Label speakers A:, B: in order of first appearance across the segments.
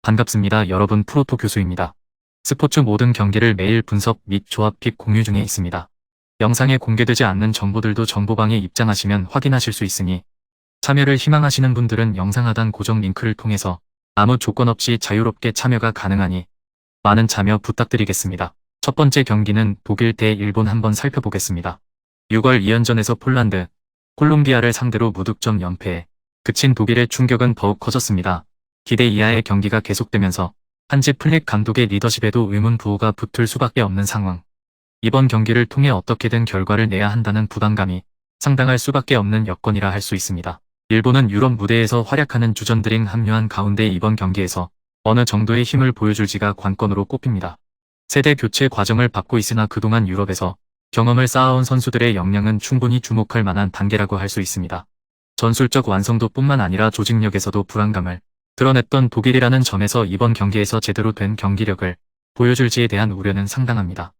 A: 반갑습니다. 여러분, 프로토 교수입니다. 스포츠 모든 경기를 매일 분석 및 조합 픽 공유 중에 있습니다. 영상에 공개되지 않는 정보들도 정보방에 입장하시면 확인하실 수 있으니 참여를 희망하시는 분들은 영상 하단 고정 링크를 통해서 아무 조건 없이 자유롭게 참여가 가능하니 많은 참여 부탁드리겠습니다. 첫 번째 경기는 독일 대 일본 한번 살펴보겠습니다. 6월 2연전에서 폴란드, 콜롬비아를 상대로 무득점 연패에 그친 독일의 충격은 더욱 커졌습니다. 기대 이하의 경기가 계속되면서 한지 플릭 감독의 리더십에도 의문 부호가 붙을 수밖에 없는 상황. 이번 경기를 통해 어떻게든 결과를 내야 한다는 부담감이 상당할 수밖에 없는 여건이라 할 수 있습니다. 일본은 유럽 무대에서 활약하는 주전들이 합류한 가운데 이번 경기에서 어느 정도의 힘을 보여줄지가 관건으로 꼽힙니다. 세대 교체 과정을 밟고 있으나 그동안 유럽에서 경험을 쌓아온 선수들의 역량은 충분히 주목할 만한 단계라고 할 수 있습니다. 전술적 완성도뿐만 아니라 조직력에서도 불안감을 드러냈던 독일이라는 점에서 이번 경기에서 제대로 된 경기력을 보여줄지에 대한 우려는 상당합니다.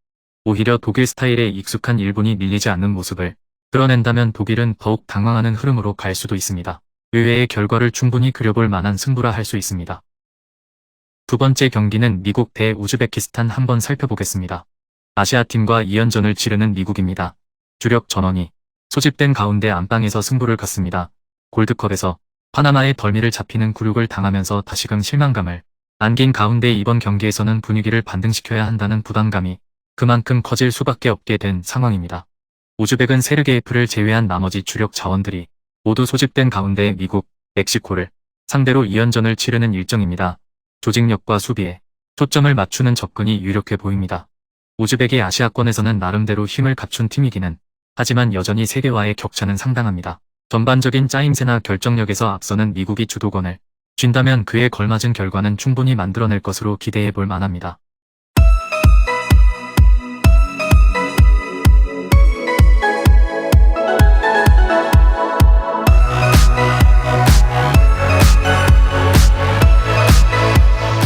A: 오히려 독일 스타일에 익숙한 일본이 밀리지 않는 모습을 드러낸다면 독일은 더욱 당황하는 흐름으로 갈 수도 있습니다. 의외의 결과를 충분히 그려볼 만한 승부라 할 수 있습니다. 두 번째 경기는 미국 대 우즈베키스탄 한번 살펴보겠습니다. 아시아팀과 2연전을 치르는 미국입니다. 주력 전원이 소집된 가운데 안방에서 승부를 갖습니다. 골드컵에서 파나마의 덜미를 잡히는 굴욕을 당하면서 다시금 실망감을 안긴 가운데 이번 경기에서는 분위기를 반등시켜야 한다는 부담감이 그만큼 커질 수밖에 없게 된 상황입니다. 우즈벡은 세르게예프를 제외한 나머지 주력 자원들이 모두 소집된 가운데 미국, 멕시코를 상대로 2연전을 치르는 일정입니다. 조직력과 수비에 초점을 맞추는 접근이 유력해 보입니다. 우즈벡이 아시아권에서는 나름대로 힘을 갖춘 팀이기는 하지만 여전히 세계와의 격차는 상당합니다. 전반적인 짜임새나 결정력에서 앞서는 미국이 주도권을 쥔다면 그에 걸맞은 결과는 충분히 만들어낼 것으로 기대해 볼 만합니다.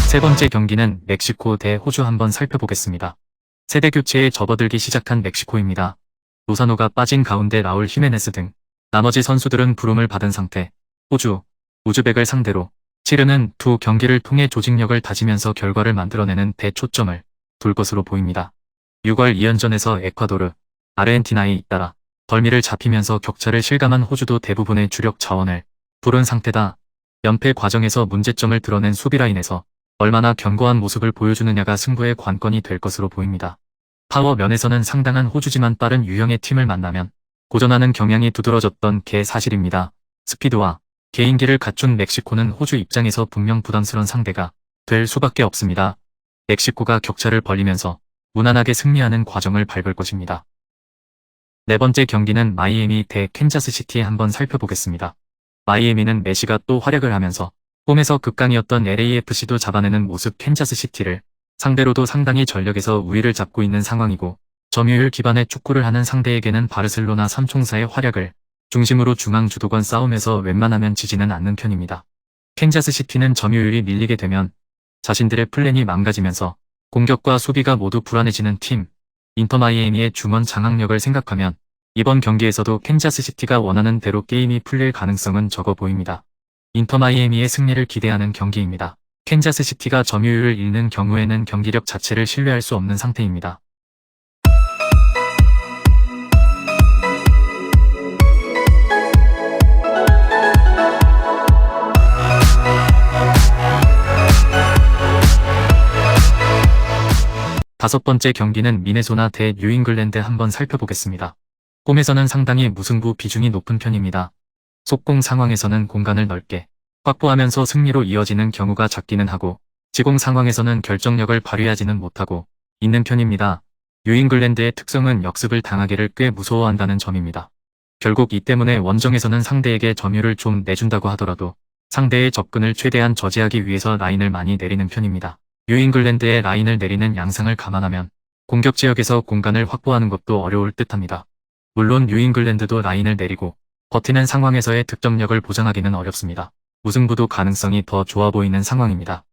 A: 세 번째 경기는 멕시코 대 호주 한번 살펴보겠습니다. 세대 교체에 접어들기 시작한 멕시코입니다. 로사노가 빠진 가운데 라울 히메네스 등 나머지 선수들은 부름을 받은 상태. 호주, 우즈벡을 상대로 치르는 두 경기를 통해 조직력을 다지면서 결과를 만들어내는 데 초점을 둘 것으로 보입니다. 6월 2연전에서 에콰도르, 아르헨티나에 잇따라 덜미를 잡히면서 격차를 실감한 호주도 대부분의 주력 자원을 부른 상태다. 연패 과정에서 문제점을 드러낸 수비 라인에서 얼마나 견고한 모습을 보여주느냐가 승부의 관건이 될 것으로 보입니다. 파워 면에서는 상당한 호주지만 빠른 유형의 팀을 만나면 고전하는 경향이 두드러졌던 게 사실입니다. 스피드와 개인기를 갖춘 멕시코는 호주 입장에서 분명 부담스러운 상대가 될 수밖에 없습니다. 멕시코가 격차를 벌리면서 무난하게 승리하는 과정을 밟을 것입니다. 네 번째 경기는 마이애미 대 캔자스시티 한번 살펴보겠습니다. 마이애미는 메시가 또 활약을 하면서 홈에서 극강이었던 LAFC도 잡아내는 모습 캔자스시티를 상대로도 상당히 전력에서 우위를 잡고 있는 상황이고 점유율 기반의 축구를 하는 상대에게는 바르셀로나 삼총사의 활약을 중심으로 중앙 주도권 싸움에서 웬만하면 지지는 않는 편입니다. 캔자스시티는 점유율이 밀리게 되면 자신들의 플랜이 망가지면서 공격과 수비가 모두 불안해지는 팀, 인터마이애미의 중원 장악력을 생각하면 이번 경기에서도 캔자스시티가 원하는 대로 게임이 풀릴 가능성은 적어 보입니다. 인터마이애미의 승리를 기대하는 경기입니다. 캔자스시티가 점유율을 잃는 경우에는 경기력 자체를 신뢰할 수 없는 상태입니다. 다섯 번째 경기는 미네소타 대 뉴잉글랜드 한번 살펴보겠습니다. 홈에서는 상당히 무승부 비중이 높은 편입니다. 속공 상황에서는 공간을 넓게 확보하면서 승리로 이어지는 경우가 작기는 하고 지공 상황에서는 결정력을 발휘하지는 못하고 있는 편입니다. 뉴잉글랜드의 특성은 역습을 당하기를 꽤 무서워한다는 점입니다. 결국 이 때문에 원정에서는 상대에게 점유를 좀 내준다고 하더라도 상대의 접근을 최대한 저지하기 위해서 라인을 많이 내리는 편입니다. 뉴잉글랜드의 라인을 내리는 양상을 감안하면 공격 지역에서 공간을 확보하는 것도 어려울 듯합니다. 물론 뉴잉글랜드도 라인을 내리고 버티는 상황에서의 득점력을 보장하기는 어렵습니다. 무승부도 가능성이 더 좋아 보이는 상황입니다.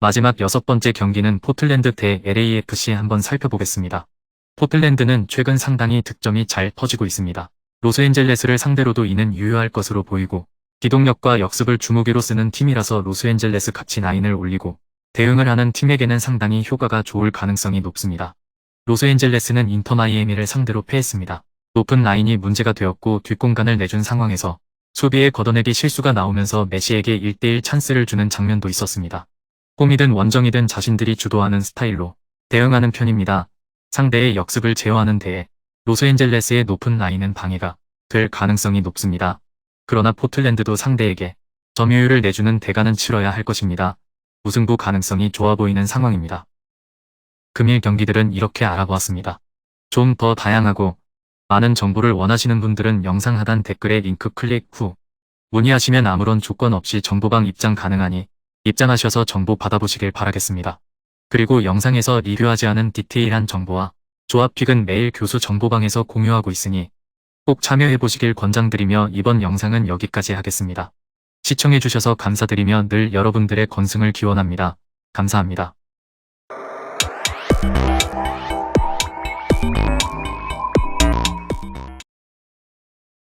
A: 마지막 여섯 번째 경기는 포틀랜드 대 LAFC 한번 살펴보겠습니다. 포틀랜드는 최근 상당히 득점이 잘 터지고 있습니다. 로스앤젤레스를 상대로도 이는 유효할 것으로 보이고 기동력과 역습을 주무기로 쓰는 팀이라서 로스앤젤레스 같이 라인을 올리고 대응을 하는 팀에게는 상당히 효과가 좋을 가능성이 높습니다. 로스앤젤레스는 인터 마이애미를 상대로 패했습니다. 높은 라인이 문제가 되었고 뒷공간을 내준 상황에서 수비에 걷어내기 실수가 나오면서 메시에게 1대1 찬스를 주는 장면도 있었습니다. 홈이든 원정이든 자신들이 주도하는 스타일로 대응하는 편입니다. 상대의 역습을 제어하는 데에 로스앤젤레스의 높은 라인은 방해가 될 가능성이 높습니다. 그러나 포틀랜드도 상대에게 점유율을 내주는 대가는 치러야 할 것입니다. 무승부 가능성이 좋아 보이는 상황입니다. 금일 경기들은 이렇게 알아보았습니다. 좀 더 다양하고 많은 정보를 원하시는 분들은 영상 하단 댓글에 링크 클릭 후 문의하시면 아무런 조건 없이 정보방 입장 가능하니 입장하셔서 정보 받아보시길 바라겠습니다. 그리고 영상에서 리뷰하지 않은 디테일한 정보와 조합픽은 매일 교수 정보방에서 공유하고 있으니 꼭 참여해보시길 권장드리며 이번 영상은 여기까지 하겠습니다. 시청해주셔서 감사드리며 늘 여러분들의 건승을 기원합니다. 감사합니다.